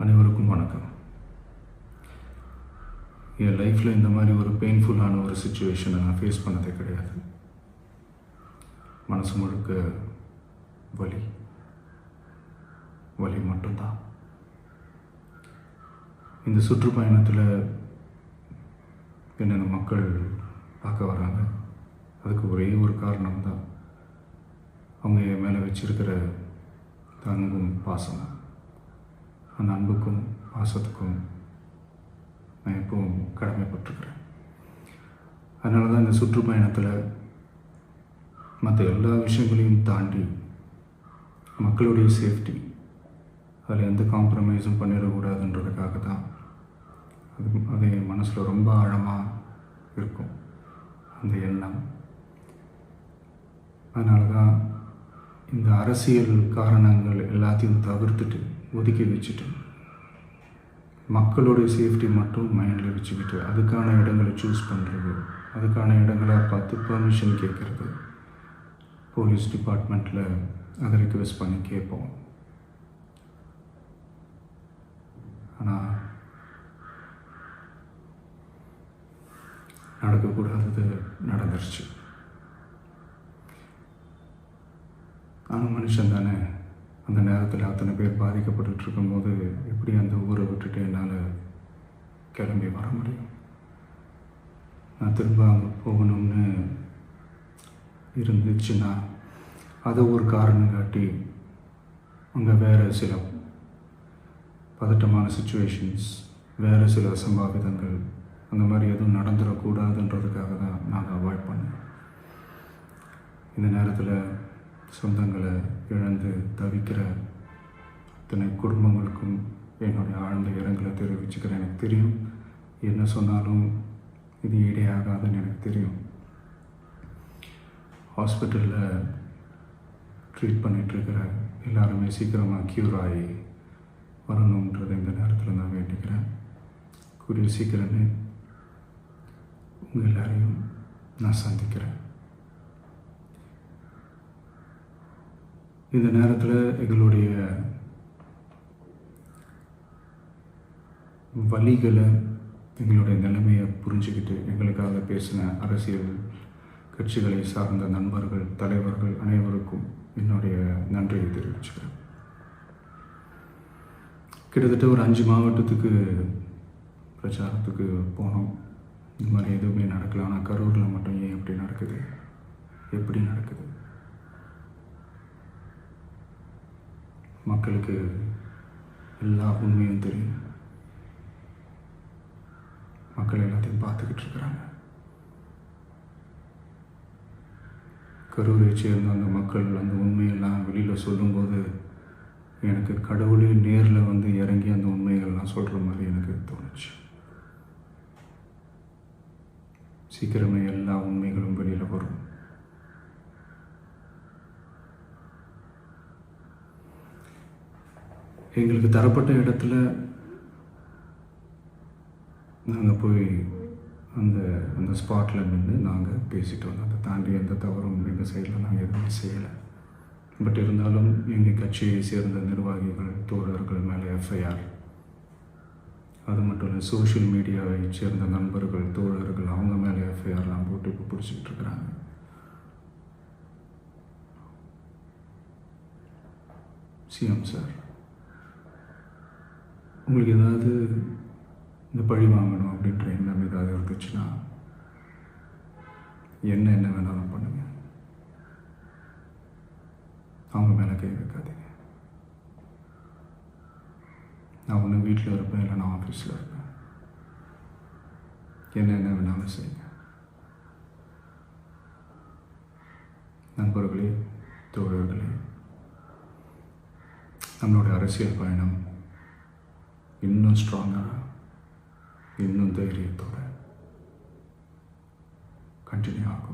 அனைவருக்கும் வணக்கம். என் லைஃப்பில் இந்த மாதிரி ஒரு பெயின்ஃபுல்லான ஒரு சுச்சுவேஷனை நான் ஃபேஸ் பண்ணதே கிடையாது. மனசு முழுக்க வலி வலி மட்டும்தான். இந்த சுற்றுப்பயணத்தில் என்னென்ன மக்கள் பார்க்க வராங்க, அதுக்கு ஒரே ஒரு காரணம் தான், அவங்க என் மேலே வச்சிருக்கிற அன்பும் பாசம். அந்த அன்புக்கும் பாசத்துக்கும் நான் எப்பவும் கடமைப்பட்டிருக்கிறேன். அதனால தான் இந்த சுற்றுப்பயணத்தில் மற்ற எல்லா விஷயங்களையும் தாண்டி மக்களுடைய சேஃப்டி, அதில் எந்த காம்ப்ரமைஸும் பண்ணிடக்கூடாதுன்றதுக்காக தான் அது என் மனசில் ரொம்ப ஆழமாக இருக்கும் அந்த எண்ணம். அதனால தான் இந்த அரசியல் காரணங்கள் எல்லாத்தையும் தவிர்த்துட்டு ஒதுக்கி வச்சுட்டு மக்களுடைய சேஃப்டி மட்டும் மைண்டில் வச்சுக்கிட்டு அதுக்கான இடங்களை சூஸ் பண்ணுறது, அதுக்கான இடங்களை பார்த்து பெர்மிஷன் கேட்குறது, போலீஸ் டிபார்ட்மெண்ட்டில் அதை ரிக்வெஸ்ட் பண்ணி கேட்போம். ஆனால் நடக்கக்கூடாதது நடந்துருச்சு. நானும் மனுஷன் தானே. அந்த நேரத்தில் அத்தனை பேர் பாதிக்கப்பட்டு இருக்கும்போது எப்படி அந்த ஊரை விட்டுட்டு என்னால் கிளம்பி வர முடியும்? நான் திரும்ப அங்கே போகணும்னு இருந்துச்சுன்னா அதை ஒரு காரணம் காட்டி அங்கே வேறு சில பதட்டமான சுச்சுவேஷன்ஸ், வேறு சில அசம்பாவிதங்கள் அந்த மாதிரி எதுவும் நடந்துடக்கூடாதுன்றதுக்காக தான் நான் அவாய்ட் பண்ணேன். இந்த நேரத்தில் சொந்தங்களை இழந்து தவிக்கிற அத்தனை குடும்பங்களுக்கும் என்னுடைய ஆழ்ந்த இரங்கலை தெரிவிச்சுக்கிறேன். எனக்கு தெரியும், என்ன சொன்னாலும் இது ஈடேயாகாதுன்னு எனக்கு தெரியும். ஹாஸ்பிட்டலில் ட்ரீட் பண்ணிகிட்ருக்கிற எல்லாருமே சீக்கிரமாக க்யூர் ஆகி வரணுன்றதை இந்த நேரத்தில் நான் வேண்டிக்கிறேன். கூடிய சீக்கிரமே உங்கள் எல்லாரையும் நான் சந்திக்கிறேன். இந்த நேரத்தில் எங்களுடைய வலிகளை, எங்களுடைய நிலைமையை புரிஞ்சுக்கிட்டு எங்களுக்காக பேசின அரசியல் கட்சிகளை சார்ந்த நண்பர்கள், தலைவர்கள் அனைவருக்கும் என்னுடைய நன்றியை தெரிவிச்சுக்கிறேன். கிட்டத்தட்ட ஒரு 5 மாவட்டத்துக்கு பிரச்சாரத்துக்கு போனோம். இந்த மாதிரி எதுவுமே நடக்கல. ஆனால் கரூரில் மட்டும் ஏன் எப்படி நடக்குது, எப்படி நடக்குது? மக்களுக்கு எல்லா உண்மையும் தெரியும். மக்கள் எல்லாத்தையும் பார்த்துக்கிட்டு இருக்கிறாங்க. கரூரை சேர்ந்த அந்த மக்கள் அந்த உண்மையெல்லாம் வெளியில் சொல்லும்போது எனக்கு கடவுளே நேரில் வந்து இறங்கி அந்த உண்மைகள்லாம் சொல்கிற மாதிரி எனக்கு தோணுச்சு. சீக்கிரமே எல்லா உண்மைகளும் வெளியில் வரும். எங்களுக்கு தரப்பட்ட இடத்துல நாங்கள் போய் அந்த ஸ்பாட்டில் நின்று நாங்கள் பேசிட்டு வந்தோம். அதை தாண்டி எந்த தவறும் எங்கள் சைடில் நாங்கள் எதுவுமே செய்யலை. பட் இருந்தாலும் எங்கள் கட்சியை சேர்ந்த நிர்வாகிகள், தோழர்கள் மேலே எஃப்ஐஆர், அது மட்டும் இல்லை சோஷியல் மீடியாவை சேர்ந்த நண்பர்கள், தோழர்கள் அவங்க மேலே எஃப்ஐஆர்லாம் போட்டு இப்போ பிடிச்சிக்கிட்டு இருக்கிறாங்க. சிஎம் சார், உங்களுக்கு ஏதாவது இந்த பழி வாங்கணும் அப்படின்ற எண்ணம் ஏதாவது இருந்துச்சுன்னா என்ன வேணாலும் பண்ணுங்க. அவங்க மேலே கை வைக்காதீங்க. நான் ஒன்று வீட்டில் இருப்பேன், இல்லை நான் ஆஃபீஸில் இருப்பேன். என்ன வேணாலும் செய்யுங்க. நண்பர்களே, தோழர்களே, நம்மளுடைய அரசியல் பயணம் இன்னும் ஸ்ட்ராங்காக, இன்னும் தைரியத்தோடு கண்டினியூ ஆகும்.